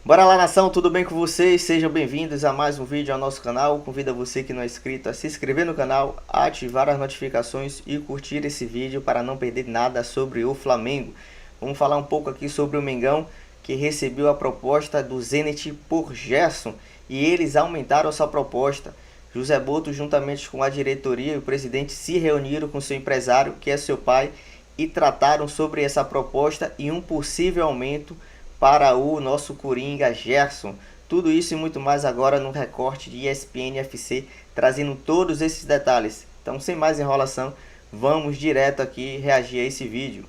Bora lá, nação, tudo bem com vocês? Sejam bem-vindos a mais um vídeo ao nosso canal. Convido você que não é inscrito a se inscrever no canal, ativar as notificações e curtir esse vídeo para não perder nada sobre o Flamengo. Vamos falar um pouco aqui sobre o Mengão, que recebeu a proposta do Zenit por Gerson e eles aumentaram sua proposta. José Botto, juntamente com a diretoria e o presidente, se reuniram com seu empresário, que é seu pai, e trataram sobre essa proposta e um possível aumento para o nosso Coringa Gerson. Tudo isso e muito mais agora no recorte de ESPN FC, trazendo todos esses detalhes. Então, sem mais enrolação, vamos direto aqui reagir a esse vídeo.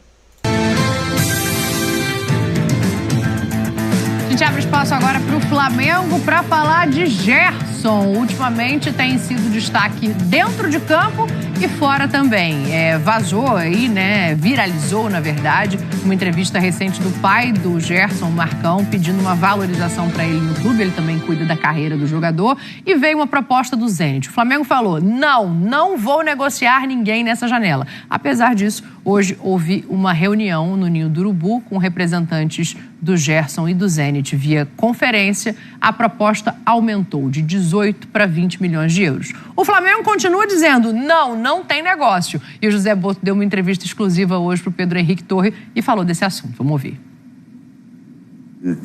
A gente abre espaço agora para o Flamengo para falar de Gerson. Ultimamente tem sido destaque dentro de campo e fora também. Vazou aí, né? Viralizou, na verdade, uma entrevista recente do pai do Gerson, Marcão, pedindo uma valorização para ele no clube. Ele também cuida da carreira do jogador. E veio uma proposta do Zenit. O Flamengo falou: não vou negociar ninguém nessa janela. Apesar disso, hoje houve uma reunião no Ninho do Urubu com representantes do Gerson e do Zenit via conferência. A proposta aumentou de 18 para 20 milhões de euros. O Flamengo continua dizendo: não tem negócio. E o José Botto deu uma entrevista exclusiva hoje para o Pedro Henrique Torre e falou desse assunto. Vamos ouvir.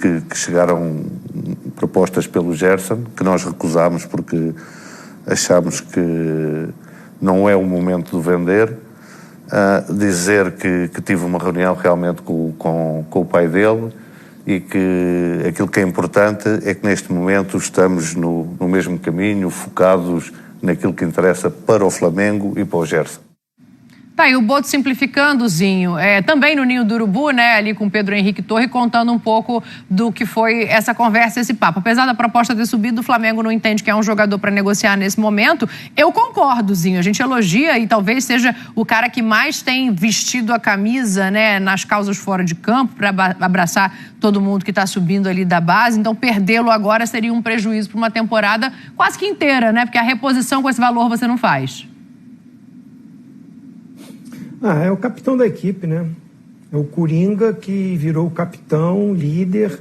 Que chegaram propostas pelo Gerson, que nós recusámos porque achamos que não é o momento de vender. Dizer que tive uma reunião realmente com o pai dele e que aquilo que é importante é que neste momento estamos no mesmo caminho, focados naquilo que interessa para o Flamengo e para o Gerson. Tá aí o Botto simplificando, Zinho, também no Ninho do Urubu, né, ali com o Pedro Henrique Torre, contando um pouco do que foi essa conversa, esse papo. Apesar da proposta ter subido, o Flamengo não entende que é um jogador para negociar nesse momento. Eu concordo, Zinho, a gente elogia e talvez seja o cara que mais tem vestido a camisa, né, nas causas fora de campo, para abraçar todo mundo que está subindo ali da base. Então, perdê-lo agora seria um prejuízo para uma temporada quase que inteira, né, porque a reposição com esse valor você não faz. É o capitão da equipe, né? É o Coringa que virou o capitão, líder,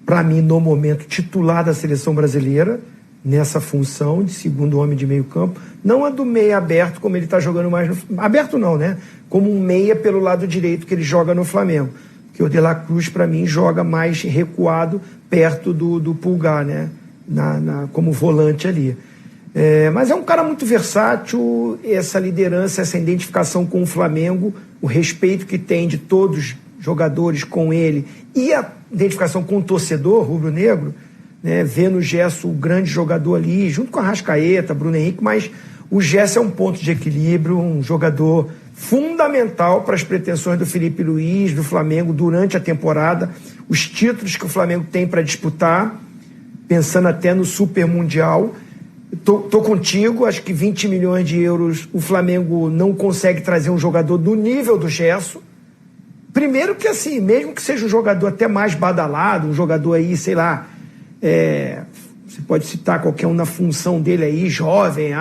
para mim, no momento, titular da seleção brasileira, nessa função de segundo homem de meio campo. Não a do meia aberto, como ele está jogando mais no... Aberto não, né? Como um meia pelo lado direito que ele joga no Flamengo. Porque o De La Cruz, para mim, joga mais recuado, perto do Pulgar, né? Como volante ali. Mas é um cara muito versátil, essa liderança, essa identificação com o Flamengo, o respeito que tem de todos os jogadores com ele e a identificação com o torcedor rubro-negro, né, vendo o Gerson, o grande jogador ali, junto com a Arrascaeta, Bruno Henrique, mas o Gerson é um ponto de equilíbrio, um jogador fundamental para as pretensões do Felipe Luiz, do Flamengo durante a temporada, os títulos que o Flamengo tem para disputar, pensando até no Super Mundial. Tô contigo, acho que 20 milhões de euros o Flamengo não consegue trazer um jogador do nível do Gerson. Primeiro que assim, mesmo que seja um jogador até mais badalado, um jogador aí, sei lá, você pode citar qualquer um na função dele aí, jovem,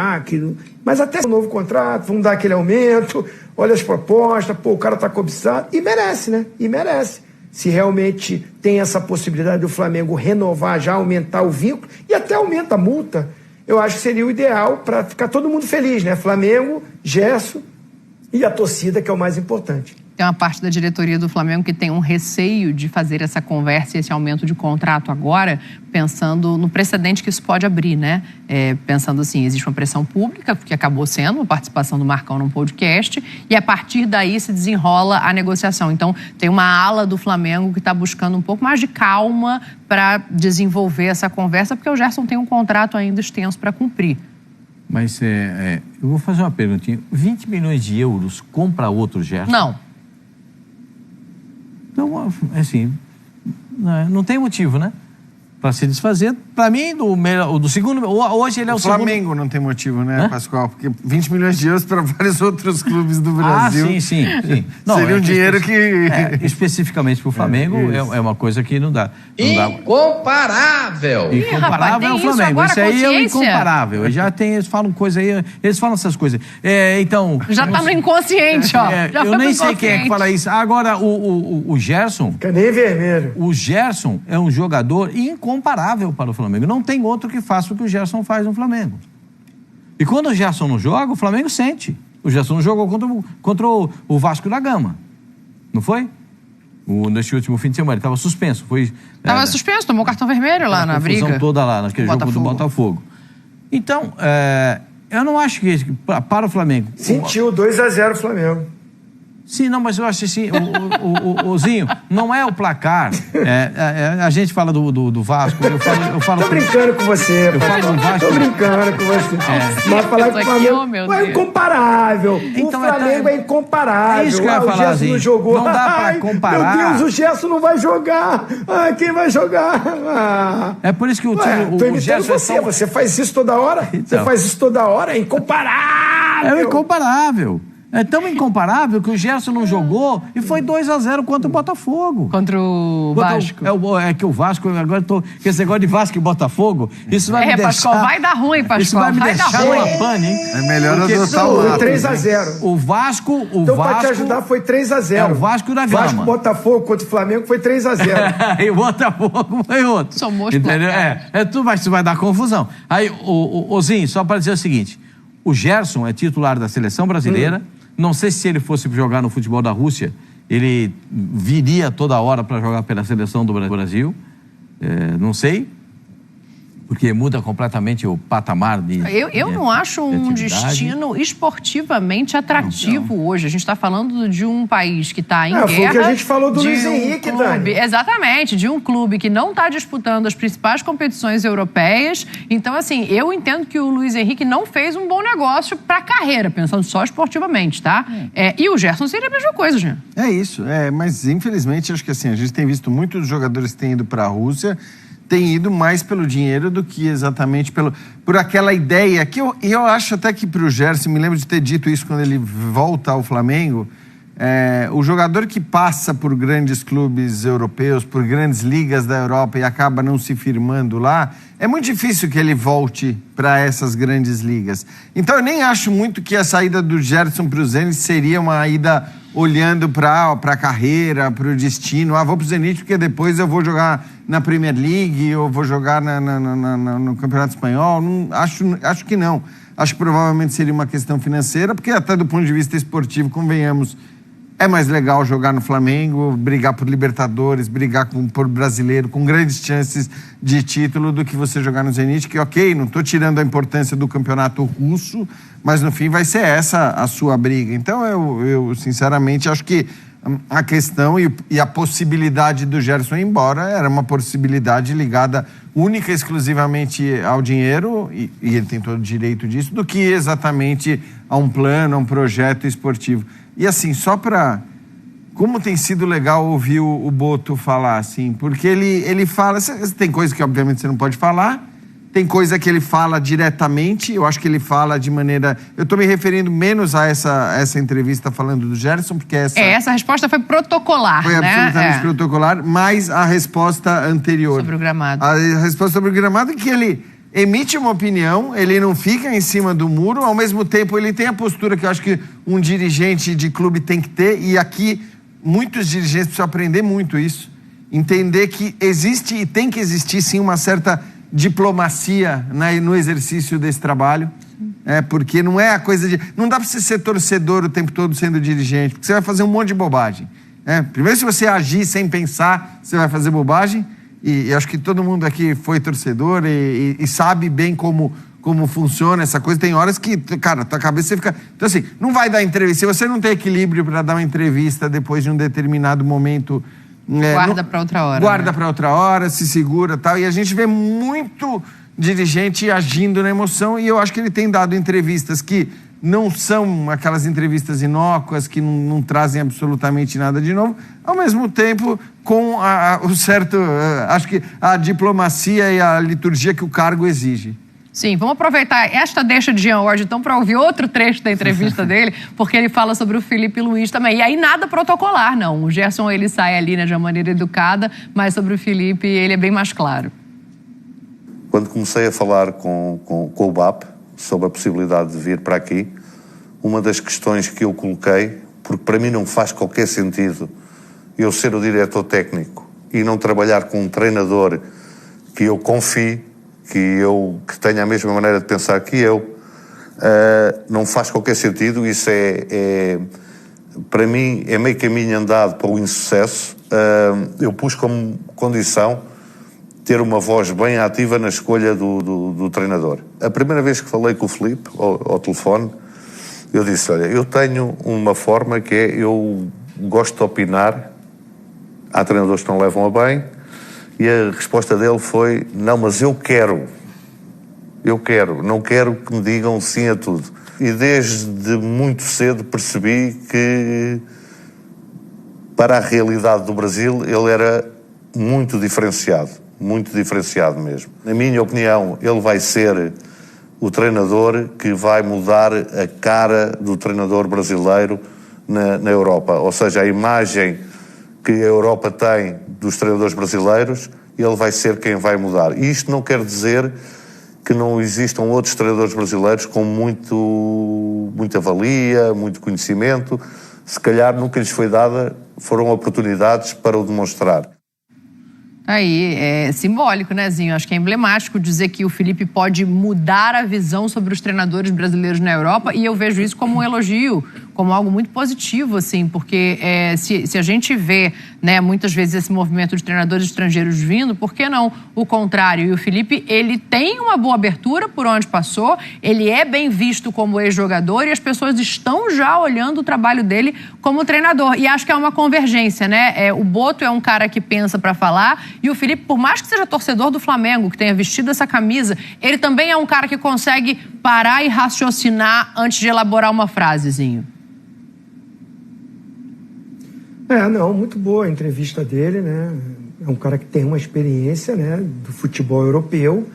mas até um novo contrato, vamos dar aquele aumento, olha as propostas, o cara tá cobiçado, e merece, né? E merece. Se realmente tem essa possibilidade do Flamengo renovar já, aumentar o vínculo, e até aumenta a multa, eu acho que seria o ideal para ficar todo mundo feliz, né? Flamengo, Gerson e a torcida, que é o mais importante. Tem uma parte da diretoria do Flamengo que tem um receio de fazer essa conversa e esse aumento de contrato agora, pensando no precedente que isso pode abrir, né? Pensando assim, existe uma pressão pública, que acabou sendo a participação do Marcão num podcast, e a partir daí se desenrola a negociação. Então, tem uma ala do Flamengo que está buscando um pouco mais de calma para desenvolver essa conversa, porque o Gerson tem um contrato ainda extenso para cumprir. Mas eu vou fazer uma perguntinha. 20 milhões de euros compra outro Gerson? Não. Então, assim, não tem motivo, né? para se desfazer. Para mim, do segundo... Hoje ele é o segundo... O Flamengo não tem motivo, né, Pascoal? Porque 20 milhões de euros para vários outros clubes do Brasil... sim. Não, seria um dinheiro que... especificamente para o Flamengo, é uma coisa que não dá. Incomparável! Incomparável é o Flamengo. Isso aí é o incomparável. Eles falam coisa aí, eles falam essas coisas. Então... Já tá no inconsciente, ó. Eu nem sei quem é que fala isso. Agora, o Gerson... Fica nem vermelho. O Gerson é um jogador incomparável para o Flamengo. Não tem outro que faça o que o Gerson faz no Flamengo. E quando o Gerson não joga, o Flamengo sente. O Gerson não jogou contra o Vasco da Gama. Não foi? Neste último fim de semana. Ele estava suspenso. Estava suspenso, tomou cartão vermelho lá na briga. A confusão toda lá, naquele jogo do Botafogo. Então, eu não acho que para o Flamengo... Sentiu 2-0 o Flamengo. Sim, não, mas eu acho assim, Zinho, não é o placar. A gente fala do Vasco, eu falo... Tô brincando com você, eu falo do Vasco. Tô brincando com você. Mas falar que o Flamengo é incomparável. Então, o Flamengo é incomparável. É isso que eu ia falar, o Gerson não jogou. Não dá pra comparar. Meu Deus, o Gerson não vai jogar. Quem vai jogar? É por isso que o time... Tô imitando você faz isso toda hora? Então. Você faz isso toda hora? É incomparável. É incomparável. É tão incomparável que o Gerson não jogou e foi 2-0 contra o Botafogo. Contra o Vasco. É que o Vasco, agora com esse negócio de Vasco e Botafogo, isso vai me deixar... Pascoal, vai dar ruim, Pascoal. Isso vai me deixar uma pane, hein? É melhor adotar o lado. Foi 3-0. O Vasco... Então, pra te ajudar, foi 3-0. É o Vasco da Gama. Vasco Botafogo contra o Flamengo foi 3-0. E o Botafogo foi outro. Somos entendeu? Isso vai dar confusão. Aí, Zinho, só para dizer o seguinte, o Gerson é titular da seleção brasileira. Não sei se ele fosse jogar no futebol da Rússia, ele viria toda hora para jogar pela seleção do Brasil. Não sei, porque muda completamente o patamar de... Eu não acho um destino esportivamente atrativo hoje. A gente está falando de um país que está em guerra. Foi o que a gente falou do Luiz Henrique, Dani. Exatamente, de um clube que não está disputando as principais competições europeias. Então, assim, eu entendo que o Luiz Henrique não fez um bom negócio para a carreira, pensando só esportivamente, tá? E o Gerson seria a mesma coisa, gente. É isso, mas infelizmente acho que assim, a gente tem visto muitos jogadores que têm ido para a Rússia, tem ido mais pelo dinheiro do que exatamente por aquela ideia que eu acho até que para o Gerson, me lembro de ter dito isso quando ele volta ao Flamengo, o jogador que passa por grandes clubes europeus, por grandes ligas da Europa e acaba não se firmando lá, é muito difícil que ele volte para essas grandes ligas. Então eu nem acho muito que a saída do Gerson para o Zenit seria uma ida olhando para a carreira, para o destino. Vou para o Zenit porque depois eu vou jogar na Premier League ou vou jogar no Campeonato Espanhol. Acho que não. Acho que provavelmente seria uma questão financeira, porque até do ponto de vista esportivo, convenhamos, é mais legal jogar no Flamengo, brigar por Libertadores, brigar por brasileiro, com grandes chances de título, do que você jogar no Zenit, que ok, não estou tirando a importância do campeonato russo, mas no fim vai ser essa a sua briga. Então eu sinceramente acho que a questão e a possibilidade do Gerson ir embora era uma possibilidade ligada única e exclusivamente ao dinheiro, e ele tem todo o direito disso, do que exatamente a um plano, a um projeto esportivo. E assim, só para... Como tem sido legal ouvir o Boto falar, assim, porque ele fala... Tem coisa que obviamente você não pode falar, tem coisa que ele fala diretamente, eu acho que ele fala de maneira... Eu estou me referindo menos a essa entrevista falando do Gerson, porque essa resposta foi protocolar, foi absolutamente protocolar, mas a resposta anterior... Sobre o gramado. A resposta sobre o gramado é que ele emite uma opinião, ele não fica em cima do muro, ao mesmo tempo ele tem a postura que eu acho que um dirigente de clube tem que ter, e aqui muitos dirigentes precisam aprender muito isso, entender que existe e tem que existir sim uma certa diplomacia no exercício desse trabalho, porque não é a coisa de... Não dá para você ser torcedor o tempo todo sendo dirigente, porque você vai fazer um monte de bobagem. Primeiro, se você agir sem pensar, você vai fazer bobagem, e acho que todo mundo aqui foi torcedor e sabe bem como funciona essa coisa. Tem horas que, cara, tua cabeça você fica... Então assim, não vai dar entrevista. Se você não tem equilíbrio para dar uma entrevista depois de um determinado momento... Guarda para outra hora. Guarda para outra hora, se segura e tal. E a gente vê muito dirigente agindo na emoção, e eu acho que ele tem dado entrevistas que não são aquelas entrevistas inócuas que não trazem absolutamente nada de novo, ao mesmo tempo com o certo, acho que a diplomacia e a liturgia que o cargo exige. Sim, vamos aproveitar esta deixa de Jean hoje, então, para ouvir outro trecho da entrevista dele, porque ele fala sobre o Felipe Luiz também. E aí nada protocolar, não. O Gerson, ele sai ali, né, de uma maneira educada, mas sobre o Felipe, ele é bem mais claro. Quando comecei a falar com o BAP sobre a possibilidade de vir para aqui, uma das questões que eu coloquei, porque para mim não faz qualquer sentido eu ser o diretor técnico e não trabalhar com um treinador que eu confie, que tenha a mesma maneira de pensar que eu, não faz qualquer sentido. Isso para mim é meio caminho andado para o insucesso. Eu pus como condição ter uma voz bem ativa na escolha do treinador. A primeira vez que falei com o Filipe ao telefone, eu disse, olha, eu tenho uma forma que é, eu gosto de opinar, há treinadores que não levam a bem, e a resposta dele foi, não, mas eu quero, não quero que me digam sim a tudo. E desde muito cedo percebi que, para a realidade do Brasil, ele era muito diferenciado mesmo. Na minha opinião, ele vai ser o treinador que vai mudar a cara do treinador brasileiro na Europa. Ou seja, a imagem que a Europa tem dos treinadores brasileiros, ele vai ser quem vai mudar. E isto não quer dizer que não existam outros treinadores brasileiros com muita valia, muito conhecimento. Se calhar nunca lhes foi dada, foram oportunidades para o demonstrar. Aí, é simbólico, né, Zinho? Acho que é emblemático dizer que o Felipe pode mudar a visão sobre os treinadores brasileiros na Europa, e eu vejo isso como um elogio, como algo muito positivo, assim, porque se a gente vê, né, muitas vezes esse movimento de treinadores estrangeiros vindo, por que não o contrário? E o Felipe, ele tem uma boa abertura por onde passou, ele é bem visto como ex-jogador e as pessoas estão já olhando o trabalho dele como treinador. E acho que é uma convergência, né? O Boto é um cara que pensa para falar, e o Felipe, por mais que seja torcedor do Flamengo, que tenha vestido essa camisa, ele também é um cara que consegue parar e raciocinar antes de elaborar uma frasezinho. Não, muito boa a entrevista dele, né? É um cara que tem uma experiência, né, do futebol europeu.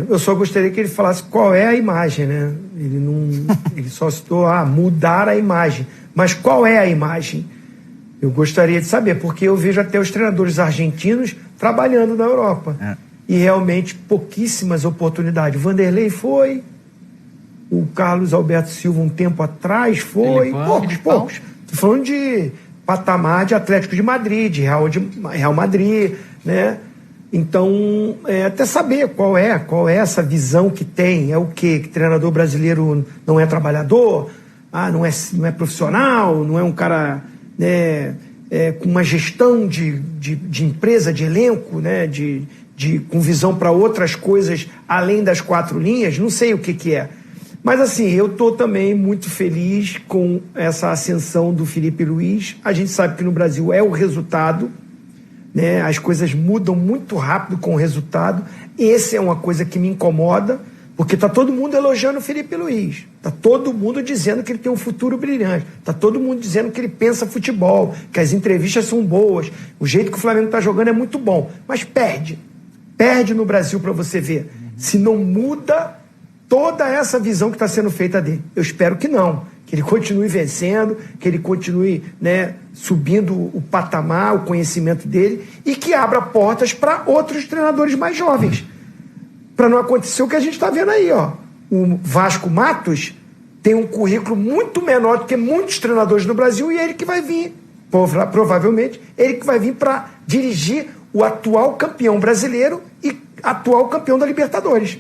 Eu só gostaria que ele falasse qual é a imagem, né? Ele só citou, mudar a imagem. Mas qual é a imagem? Eu gostaria de saber, porque eu vejo até os treinadores argentinos trabalhando na Europa. E realmente pouquíssimas oportunidades. O Vanderlei foi, o Carlos Alberto Silva um tempo atrás foi, poucos. Estou falando de patamar de Atlético de Madrid, de Real Madrid, né? Então, até saber qual é essa visão que tem, é o quê? Que treinador brasileiro não é trabalhador, não é profissional, não é um cara, né, com uma gestão de empresa, de elenco, né, com visão para outras coisas além das quatro linhas, não sei o que é. Mas assim, eu estou também muito feliz com essa ascensão do Felipe Luiz. A gente sabe que no Brasil é o resultado, né? As coisas mudam muito rápido com o resultado. Essa é uma coisa que me incomoda, porque está todo mundo elogiando o Felipe Luiz. Está todo mundo dizendo que ele tem um futuro brilhante. Está todo mundo dizendo que ele pensa futebol, que as entrevistas são boas. O jeito que o Flamengo está jogando é muito bom. Mas perde. Perde no Brasil para você ver. Se não muda toda essa visão que está sendo feita dele. Eu espero que não, que ele continue vencendo, que ele continue, né, subindo o patamar, o conhecimento dele, e que abra portas para outros treinadores mais jovens. Para não acontecer o que a gente está vendo aí, ó. O Vasco Matos tem um currículo muito menor do que muitos treinadores no Brasil, e ele que vai vir, provavelmente, ele que vai vir para dirigir o atual campeão brasileiro e atual campeão da Libertadores.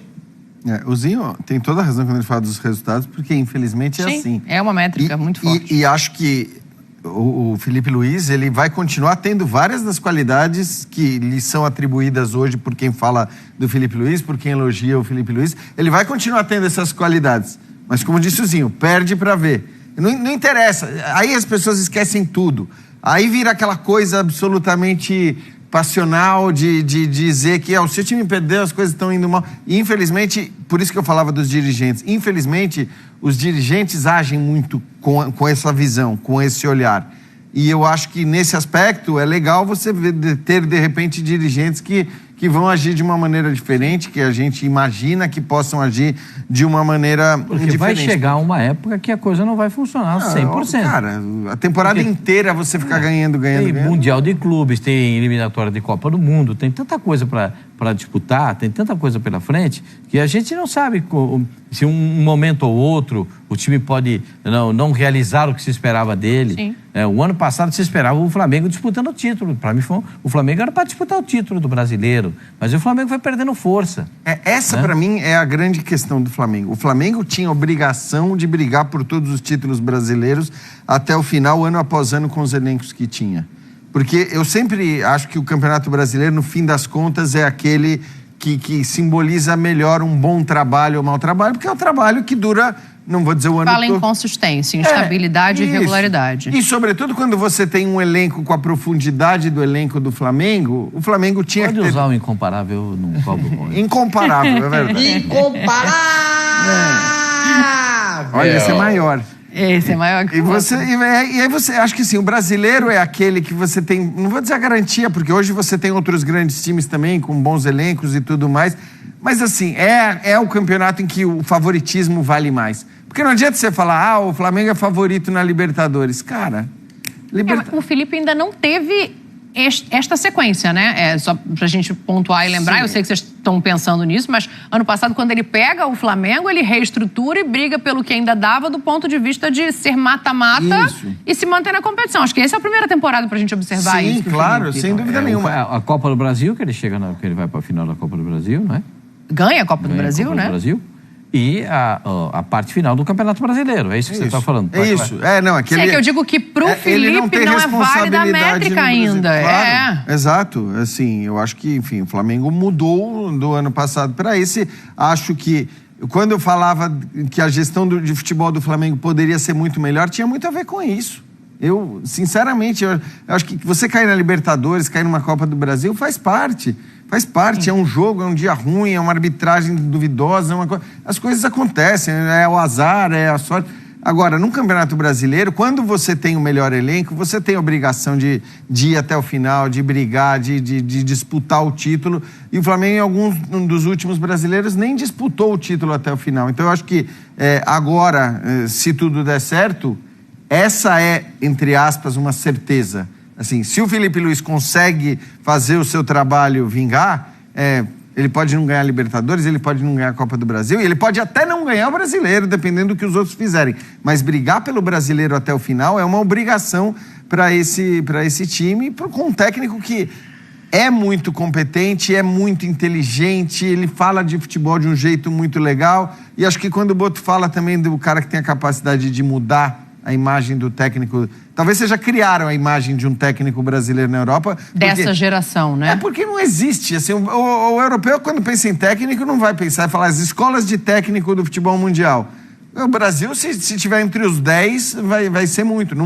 O Zinho tem toda a razão quando ele fala dos resultados, porque infelizmente é assim. É uma métrica muito forte. E acho que o Felipe Luiz, ele vai continuar tendo várias das qualidades que lhe são atribuídas hoje por quem fala do Felipe Luiz, por quem elogia o Felipe Luiz. Ele vai continuar tendo essas qualidades. Mas como disse o Zinho, perde para ver. Não interessa. Aí as pessoas esquecem tudo. Aí vira aquela coisa absolutamente passional de dizer que o seu time perdeu, as coisas estão indo mal. E, infelizmente, por isso que eu falava dos dirigentes, infelizmente, os dirigentes agem muito com essa visão, com esse olhar. E eu acho que, nesse aspecto, é legal você ter, de repente, dirigentes que vão agir de uma maneira diferente, que a gente imagina que possam agir de uma maneira diferente. Vai chegar uma época que a coisa não vai funcionar 100%. Cara, a temporada inteira você ficar ganhando. Tem Mundial de Clubes, tem eliminatória de Copa do Mundo, tem tanta coisa para disputar, tem tanta coisa pela frente, que a gente não sabe se um momento ou outro o time pode não realizar o que se esperava dele. Sim. O ano passado se esperava o Flamengo disputando o título. Para mim, o Flamengo era para disputar o título do Brasileiro, mas o Flamengo foi perdendo força. Essa, para mim, é a grande questão do Flamengo. O Flamengo tinha obrigação de brigar por todos os títulos brasileiros até o final, ano após ano, com os elencos que tinha. Porque eu sempre acho que o Campeonato Brasileiro, no fim das contas, é aquele que simboliza melhor um bom trabalho ou mau trabalho, porque é um trabalho que dura, não vou dizer o ano todo. Fala em consistência, instabilidade e irregularidade. E, sobretudo, quando você tem um elenco com a profundidade do elenco do Flamengo, o Flamengo tinha Pode que ter... usar o incomparável num cobro bom. Incomparável, é verdade. Incomparável! Olha, esse é maior. Esse é maior que E aí você, acho que sim, o brasileiro é aquele que você tem, não vou dizer a garantia, porque hoje você tem outros grandes times também, com bons elencos e tudo mais, mas assim, é o campeonato em que o favoritismo vale mais. Porque não adianta você falar, o Flamengo é favorito na Libertadores. Cara, O Felipe ainda não teve esta sequência, né? Só pra gente pontuar e lembrar, eu sei que vocês estão pensando nisso, mas ano passado, quando ele pega o Flamengo, ele reestrutura e briga pelo que ainda dava do ponto de vista de ser mata-mata e se manter na competição. Acho que essa é a primeira temporada pra gente observar isso. Sim, claro, sem dúvida nenhuma. A Copa do Brasil, que ele vai pra final da Copa do Brasil, não é? Ganha a Copa do Brasil, né? E a parte final do Campeonato Brasileiro. É isso que você está falando. É isso. Aquele... Sim, é que eu digo que pro Felipe não é válida a métrica ainda. Claro, exato. Assim, eu acho que, enfim, o Flamengo mudou do ano passado para esse. Acho que, quando eu falava que a gestão de futebol do Flamengo poderia ser muito melhor, tinha muito a ver com isso. Eu, sinceramente, eu acho que você cair na Libertadores, cair numa Copa do Brasil, faz parte. É um jogo, é um dia ruim, é uma arbitragem duvidosa, as coisas acontecem, é o azar, é a sorte. Agora, num Campeonato Brasileiro, quando você tem o melhor elenco, você tem a obrigação de ir até o final, de brigar, de disputar o título. E o Flamengo, em alguns dos últimos brasileiros, nem disputou o título até o final. Então, eu acho que agora, se tudo der certo, essa é, entre aspas, uma certeza. Assim, se o Felipe Luiz consegue fazer o seu trabalho vingar, ele pode não ganhar a Libertadores, ele pode não ganhar a Copa do Brasil, e ele pode até não ganhar o Brasileiro, dependendo do que os outros fizerem. Mas brigar pelo Brasileiro até o final é uma obrigação para esse time, com um técnico que é muito competente, é muito inteligente, ele fala de futebol de um jeito muito legal, e acho que quando o Boto fala também do cara que tem a capacidade de mudar a imagem do técnico... Talvez vocês já criaram a imagem de um técnico brasileiro na Europa. Dessa geração, né? Porque não existe. Assim, o europeu, quando pensa em técnico, não vai pensar, vai falar as escolas de técnico do futebol mundial. O Brasil, se tiver entre os 10, vai ser muito.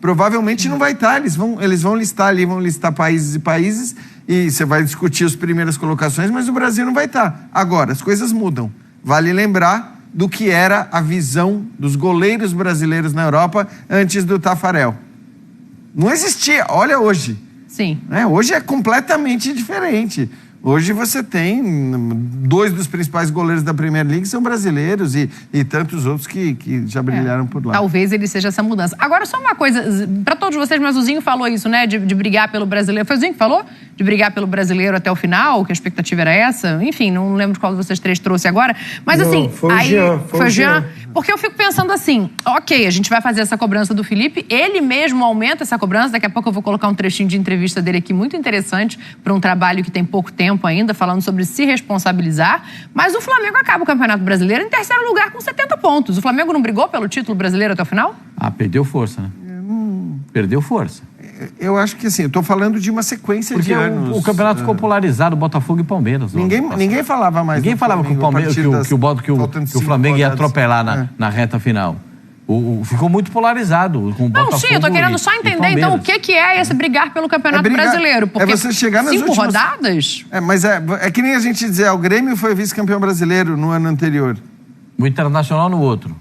Provavelmente não vai estar. Eles vão listar ali, vão listar países e países, e você vai discutir as primeiras colocações, mas o Brasil não vai estar. Agora, as coisas mudam. Vale lembrar do que era a visão dos goleiros brasileiros na Europa antes do Tafarel. Não existia. Olha hoje. Sim. Hoje é completamente diferente. Hoje você tem 2 dos principais goleiros da Premier League são brasileiros e tantos outros que já brilharam por lá. Talvez ele seja essa mudança. Agora, só uma coisa, para todos vocês, mas o Zinho falou isso, né? De brigar pelo brasileiro. Foi o Zinho que falou? De brigar pelo brasileiro até o final, que a expectativa era essa? Enfim, não lembro qual de vocês 3 trouxe agora. Mas não, assim... Foi o Jean. Porque eu fico pensando assim, ok, a gente vai fazer essa cobrança do Felipe, ele mesmo aumenta essa cobrança, daqui a pouco eu vou colocar um trechinho de entrevista dele aqui muito interessante para um trabalho que tem pouco tempo ainda, falando sobre se responsabilizar, mas o Flamengo acaba o Campeonato Brasileiro em 3º lugar com 70 pontos. O Flamengo não brigou pelo título brasileiro até o final? Perdeu força, né? Perdeu força. Eu acho que assim, eu tô falando de uma sequência de anos. O campeonato ficou polarizado, Botafogo e Palmeiras. Ninguém falava mais. Ninguém falava que o Flamengo ia atropelar na reta final. Ficou muito polarizado com o Botafogo. Não, sim, eu tô querendo só entender, então, o que é esse brigar pelo Campeonato Brasileiro? Porque você chegar nas 5 rodadas? Mas é que nem a gente dizer, o Grêmio foi vice-campeão brasileiro no ano anterior. O Internacional no outro.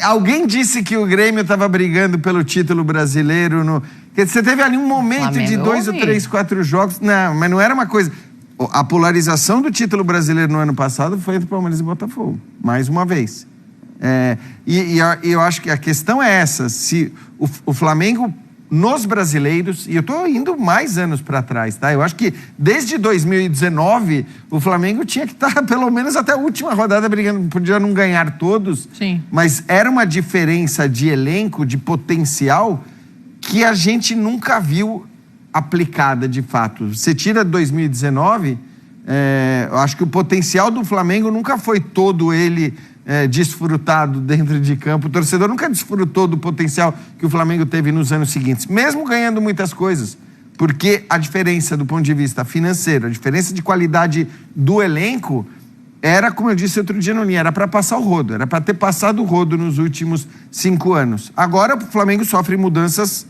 Alguém disse que o Grêmio estava brigando pelo título brasileiro. Você teve ali um momento de 2 ou 3, 4 jogos. Não, mas não era uma coisa... A polarização do título brasileiro no ano passado foi entre Palmeiras e Botafogo. Mais uma vez. E eu acho que a questão é essa. Se o Flamengo... Nos brasileiros, e eu estou indo mais anos para trás, tá? Eu acho que desde 2019 o Flamengo tinha que estar pelo menos até a última rodada brigando, podia não ganhar todos, sim, mas era uma diferença de elenco, de potencial, que a gente nunca viu aplicada de fato. Você tira 2019, eu acho que o potencial do Flamengo nunca foi todo ele... desfrutado dentro de campo. O torcedor nunca desfrutou do potencial que o Flamengo teve nos anos seguintes, mesmo ganhando muitas coisas, porque a diferença do ponto de vista financeiro, a diferença de qualidade do elenco era, como eu disse outro dia no Linha, era para passar o rodo, era para ter passado o rodo nos últimos 5 anos. Agora o Flamengo sofre mudanças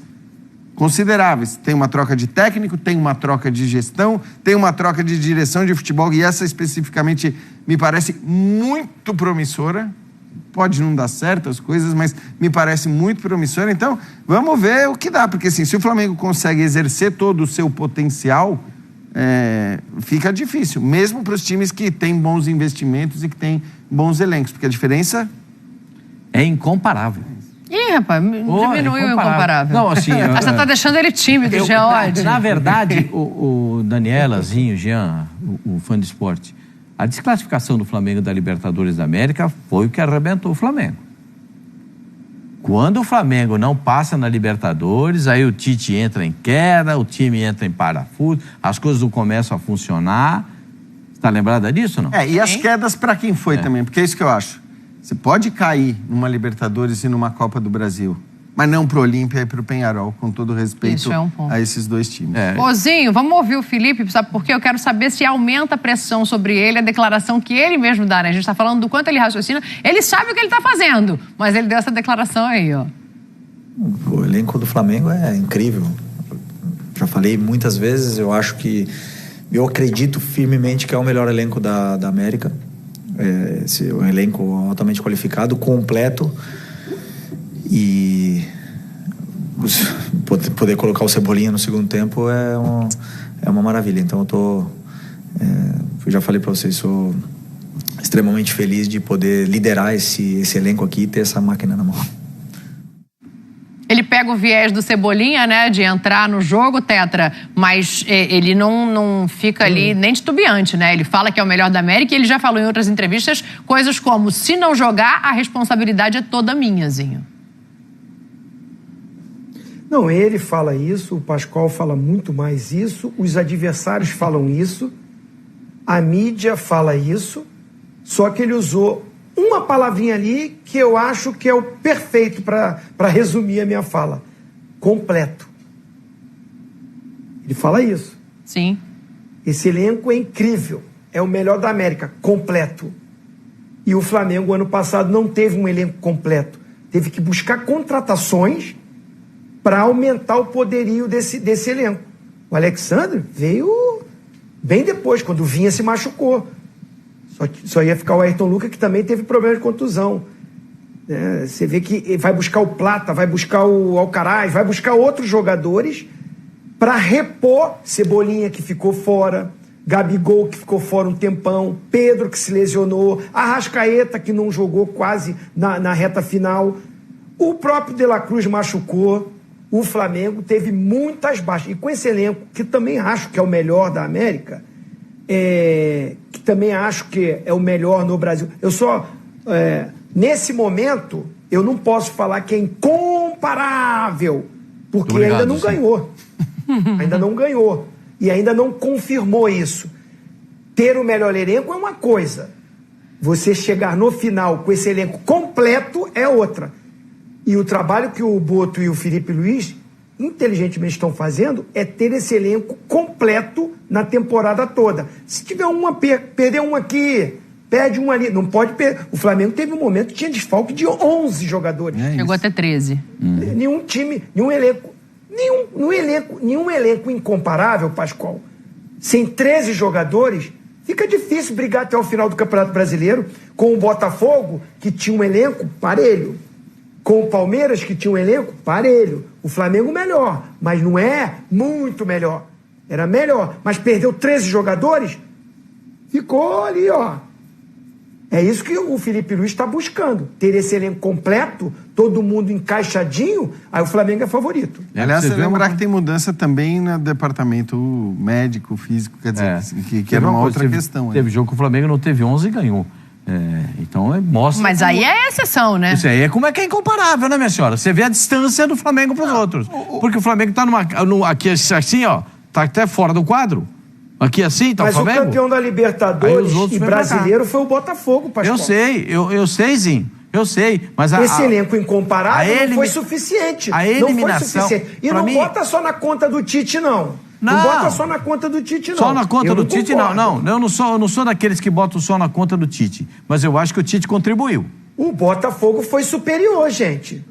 consideráveis. Tem uma troca de técnico, tem uma troca de gestão, tem uma troca de direção de futebol, e essa especificamente me parece muito promissora. Pode não dar certo as coisas, mas me parece muito promissora. Então, vamos ver o que dá, porque assim, se o Flamengo consegue exercer todo o seu potencial, fica difícil, mesmo para os times que têm bons investimentos e que têm bons elencos, porque a diferença é incomparável. Ih, rapaz, diminuiu o incomparável. Não, assim... Você tá deixando ele tímido, Geode. Na verdade, o Danielazinho, Jean, o fã de esporte, a desclassificação do Flamengo da Libertadores da América foi o que arrebentou o Flamengo. Quando o Flamengo não passa na Libertadores, aí o Tite entra em queda, o time entra em parafuso, as coisas não começam a funcionar. Você tá lembrada disso, não? E as quedas para quem foi também, porque é isso que eu acho. Você pode cair numa Libertadores e numa Copa do Brasil, mas não pro Olímpia e pro Penharol, com todo respeito a esses dois times. Ozinho, vamos ouvir o Felipe, sabe por quê? Eu quero saber se aumenta a pressão sobre ele, a declaração que ele mesmo dá, né? A gente tá falando do quanto ele raciocina. Ele sabe o que ele tá fazendo, mas ele deu essa declaração aí, ó. O elenco do Flamengo é incrível. Já falei muitas vezes, eu acredito firmemente que é o melhor elenco da América. Um elenco altamente qualificado, completo, e poder colocar o Cebolinha no segundo tempo é uma maravilha. Então eu já falei para vocês, sou extremamente feliz de poder liderar esse elenco aqui e ter essa máquina na mão. Ele pega o viés do Cebolinha, né, de entrar no jogo, Tetra, mas ele não fica ali nem titubeante, né? Ele fala que é o melhor da América e ele já falou em outras entrevistas coisas como: se não jogar, a responsabilidade é toda minha, Zinho. Não, ele fala isso, o Pascoal fala muito mais isso, os adversários falam isso, a mídia fala isso, só que ele usou uma palavrinha ali que eu acho que é o perfeito para resumir a minha fala: completo. Ele fala isso. Sim. Esse elenco é incrível, é o melhor da América, completo. E o Flamengo, ano passado, não teve um elenco completo. Teve que buscar contratações para aumentar o poderio desse elenco. O Alexandre veio bem depois, quando o Vinha se machucou. Só ia ficar o Ayrton Lucas, que também teve problema de contusão. Você vê que vai buscar o Plata, vai buscar o Alcaraz, vai buscar outros jogadores para repor Cebolinha, que ficou fora, Gabigol, que ficou fora um tempão, Pedro, que se lesionou, Arrascaeta, que não jogou quase na reta final, o próprio De La Cruz machucou. O Flamengo teve muitas baixas. E com esse elenco, que também acho que é o melhor da América, que também acho que é o melhor no Brasil. Nesse momento, eu não posso falar que é incomparável, porque ainda não ganhou. Ainda não ganhou. E ainda não confirmou isso. Ter o melhor elenco é uma coisa. Você chegar no final com esse elenco completo é outra. E o trabalho que o Boto e o Felipe Luiz inteligentemente estão fazendo é ter esse elenco completo na temporada toda. Se tiver perder um aqui, Perde um ali, não pode perder. O Flamengo teve um momento que tinha desfalque de 11 jogadores. Chegou até 13. Nenhum time, nenhum elenco incomparável, Pascoal. Sem 13 jogadores, fica difícil brigar até o final do Campeonato Brasileiro com o Botafogo, que tinha um elenco parelho. Com o Palmeiras, que tinha um elenco parelho. O Flamengo melhor, mas não é muito melhor. Era melhor, mas perdeu 13 jogadores, ficou ali, ó. É isso que o Felipe Luiz está buscando. Ter esse elenco completo, todo mundo encaixadinho, aí o Flamengo é favorito. Aliás, você lembrar que tem mudança também no departamento médico, físico, quer dizer, que era uma outra questão. Teve jogo que o Flamengo não teve 11 e ganhou. Então mostra. Mas aí é exceção, né? Isso aí é como é que é incomparável, né, minha senhora? Você vê a distância do Flamengo para os outros. Porque o Flamengo tá aqui assim, ó, tá até fora do quadro. Aqui assim, tá o Flamengo. Mas o campeão da Libertadores e brasileiro foi o Botafogo, Pascoal. Eu sei, Zinho. Eu sei, mas esse elenco incomparável não foi suficiente. A eliminação, não foi suficiente. E não bota só na conta do Tite, não. Não bota só na conta do Tite, não. Só na conta do Tite, não. Eu não sou daqueles que botam só na conta do Tite. Mas eu acho que o Tite contribuiu. O Botafogo foi superior, gente.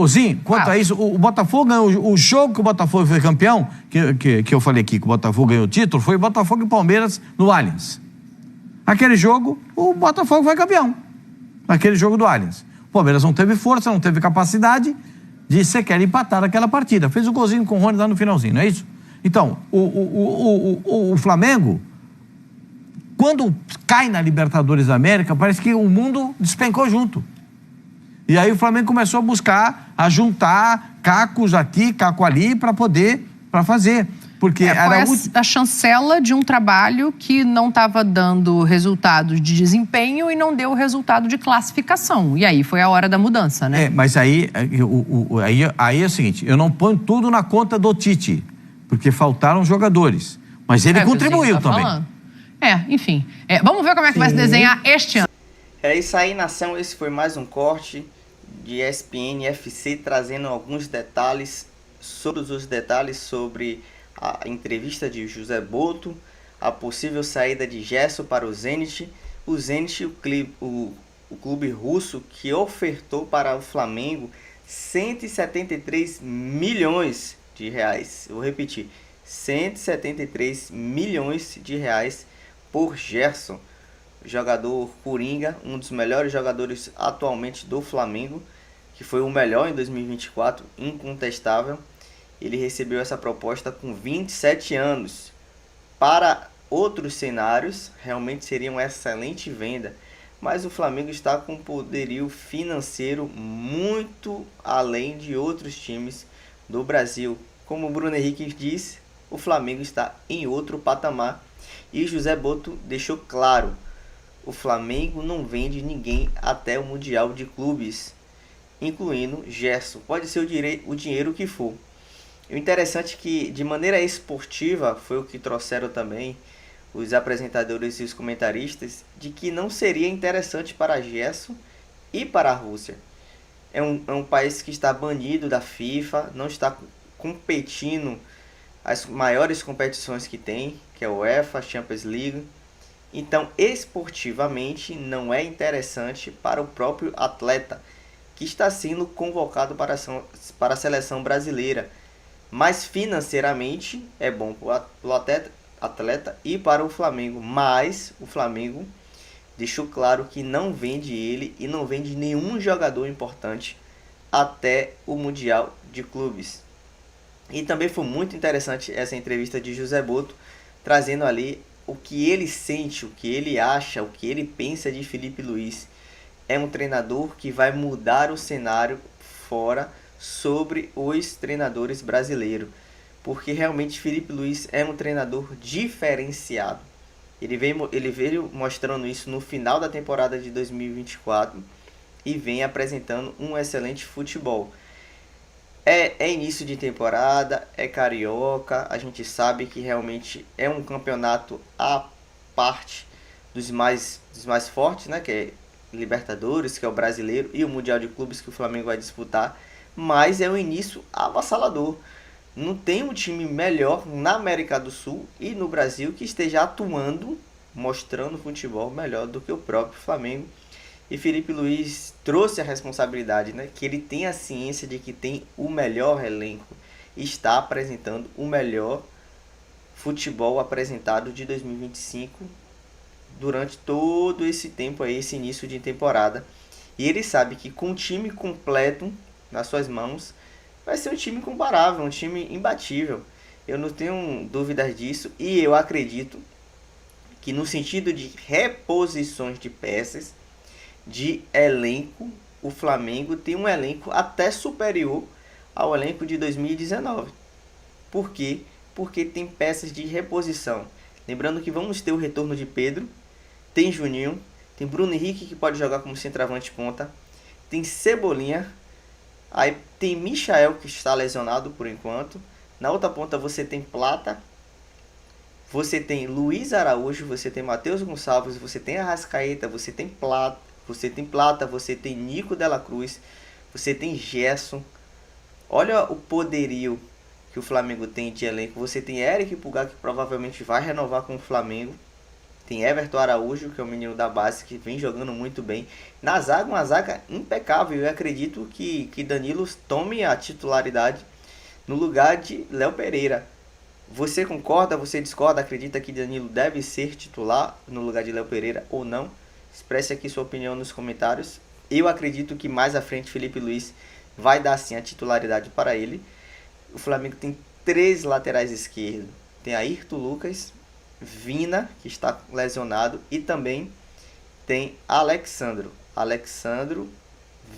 Zinho, quanto a isso, o Botafogo ganhou. O jogo que o Botafogo foi campeão, que eu falei aqui, que o Botafogo ganhou o título, foi o Botafogo e Palmeiras no Allianz. Aquele jogo, o Botafogo foi campeão. Aquele jogo do Allianz. O Palmeiras não teve força, não teve capacidade de sequer empatar aquela partida. Fez o golzinho com o Rony lá no finalzinho, não é isso? Então, o Flamengo, quando cai na Libertadores da América, parece que o mundo despencou junto. E aí o Flamengo começou a juntar cacos aqui, caco ali, para fazer. Porque foi a chancela de um trabalho que não estava dando resultado de desempenho e não deu resultado de classificação. E aí foi a hora da mudança, né? Mas aí é o seguinte, eu não ponho tudo na conta do Tite, porque faltaram jogadores. Mas ele contribuiu também. Enfim. Vamos ver como é que vai se desenhar este ano. É isso aí, nação. Esse foi mais um corte de ESPN FC, trazendo alguns detalhes, todos os detalhes sobre a entrevista de José Boto, a possível saída de Gerson para o Zenit. O Zenit, o clube russo que ofertou para o Flamengo 173 milhões de reais. Eu vou repetir, 173 milhões de reais por Gerson, jogador coringa, um dos melhores jogadores atualmente do Flamengo, que foi o melhor em 2024, incontestável. Ele recebeu essa proposta com 27 anos. Para outros cenários, realmente seria uma excelente venda, mas o Flamengo está com um poderio financeiro muito além de outros times do Brasil. Como o Bruno Henrique disse, o Flamengo está em outro patamar. E José Boto deixou claro, o Flamengo não vende ninguém até o Mundial de Clubes, incluindo Gerson. Pode ser o dinheiro que for. O interessante é que, de maneira esportiva, foi o que trouxeram também os apresentadores e os comentaristas, de que não seria interessante para Gerson e para a Rússia. É um país que está banido da FIFA, não está competindo as maiores competições que tem, que é a UEFA, Champions League. Então, esportivamente, não é interessante para o próprio atleta, que está sendo convocado para a seleção brasileira. Mas financeiramente é bom para o atleta e para o Flamengo. Mas o Flamengo deixou claro que não vende ele e não vende nenhum jogador importante até o Mundial de Clubes. E também foi muito interessante essa entrevista de José Boto, trazendo ali o que ele sente, o que ele acha, o que ele pensa de Felipe Luiz. É um treinador que vai mudar o cenário fora sobre os treinadores brasileiros, porque realmente Felipe Luiz é um treinador diferenciado. Ele veio mostrando isso no final da temporada de 2024 e vem apresentando um excelente futebol. É início de temporada, é carioca, a gente sabe que realmente é um campeonato à parte dos mais fortes, né? Que é Libertadores, que é o Brasileiro, e o Mundial de Clubes que o Flamengo vai disputar, mas é um início avassalador. Não tem um time melhor na América do Sul e no Brasil que esteja atuando mostrando futebol melhor do que o próprio Flamengo. E Felipe Luiz trouxe a responsabilidade, né? Que ele tem a ciência de que tem o melhor elenco e está apresentando o melhor futebol apresentado de 2025 durante todo esse tempo aí, esse início de temporada. E ele sabe que com o time completo nas suas mãos, vai ser um time incomparável, um time imbatível. Eu não tenho dúvidas disso e eu acredito que no sentido de reposições de peças, de elenco, o Flamengo tem um elenco até superior ao elenco de 2019. Por quê? Porque tem peças de reposição. Lembrando que vamos ter o retorno de Pedro, tem Juninho, tem Bruno Henrique que pode jogar como centroavante ponta, tem Cebolinha, aí tem Michael que está lesionado por enquanto. Na outra ponta você tem Plata, você tem Luiz Araújo, você tem Matheus Gonçalves, você tem Arrascaeta, você tem Plata, você tem Nico Dela Cruz, você tem Gerson. Olha o poderio que o Flamengo tem de elenco. Você tem Eric Pulgar, que provavelmente vai renovar com o Flamengo. Tem Everton Araújo, que é o menino da base, que vem jogando muito bem. Na zaga, uma zaga impecável. Eu acredito que Danilo tome a titularidade no lugar de Léo Pereira. Você concorda, você discorda, acredita que Danilo deve ser titular no lugar de Léo Pereira ou não? Expresse aqui sua opinião nos comentários. Eu acredito que mais à frente Felipe Luiz vai dar sim a titularidade para ele. O Flamengo tem 3 laterais esquerdos. Tem Ayrton Lucas, Vina, que está lesionado, e também tem Alexandro,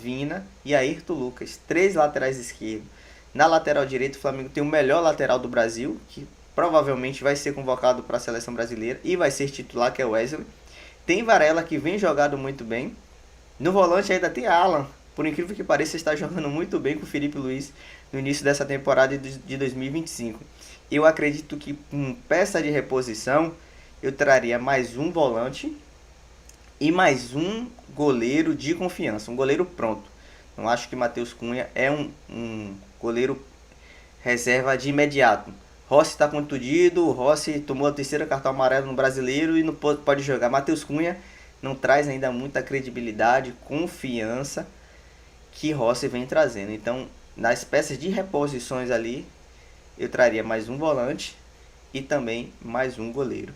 Vina e Ayrton Lucas. 3 laterais esquerdos. Na lateral direita o Flamengo tem o melhor lateral do Brasil, que provavelmente vai ser convocado para a seleção brasileira e vai ser titular, que é o Wesley. Tem Varela, que vem jogando muito bem. No volante ainda tem Alan. Por incrível que pareça, está jogando muito bem com o Felipe Luiz no início dessa temporada de 2025. Eu acredito que com peça de reposição, eu traria mais um volante e mais um goleiro de confiança. Um goleiro pronto. Não acho que Matheus Cunha é um goleiro reserva de imediato. Rossi está contundido, o Rossi tomou a 3ª cartão amarelo no Brasileiro e não pode jogar. Matheus Cunha não traz ainda muita credibilidade, confiança que Rossi vem trazendo. Então, nas peças de reposições ali, eu traria mais um volante e também mais um goleiro.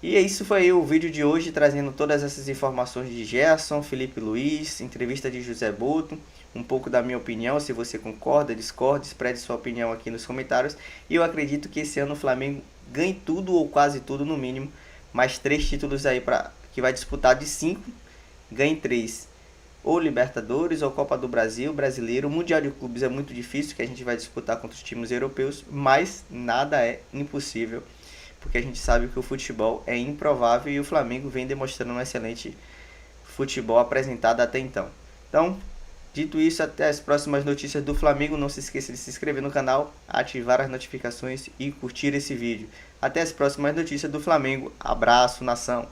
E isso foi o vídeo de hoje, trazendo todas essas informações de Gerson, Felipe Luiz, entrevista de José Boto, um pouco da minha opinião. Se você concorda, discorda, expresse sua opinião aqui nos comentários. E eu acredito que esse ano o Flamengo ganhe tudo ou quase tudo, no mínimo, mais 3 títulos aí que vai disputar de 5, ganhe 3. Ou Libertadores, ou Copa do Brasil, Brasileiro. O Mundial de Clubes é muito difícil, que a gente vai disputar contra os times europeus, mas nada é impossível, porque a gente sabe que o futebol é improvável e o Flamengo vem demonstrando um excelente futebol apresentado até então. Então, dito isso, até as próximas notícias do Flamengo. Não se esqueça de se inscrever no canal, ativar as notificações e curtir esse vídeo. Até as próximas notícias do Flamengo. Abraço, nação!